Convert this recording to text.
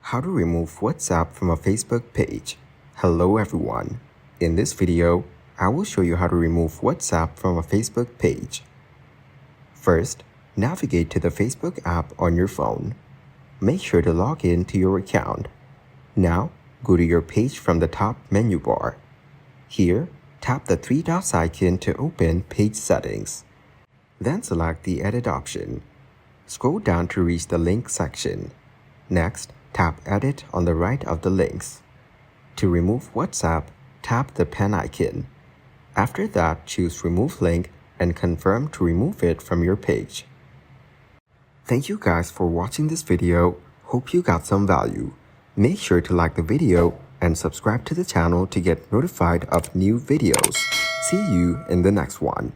How to remove WhatsApp from a Facebook page. Hello everyone. In this video, I will show you how to remove WhatsApp from a Facebook page. First, navigate to the Facebook app on your phone. Make sure to log in to your account. Now, go to your page from the top menu bar. Here, tap the three dots icon to open Page Settings. Then select the Edit option. Scroll down to reach the Link section. Next, tap Edit on the right of the links. To remove WhatsApp, tap the pen icon. After that, choose Remove Link and confirm to remove it from your page. Thank you guys for watching this video. Hope you got some value. Make sure to like the video and subscribe to the channel to get notified of new videos. See you in the next one.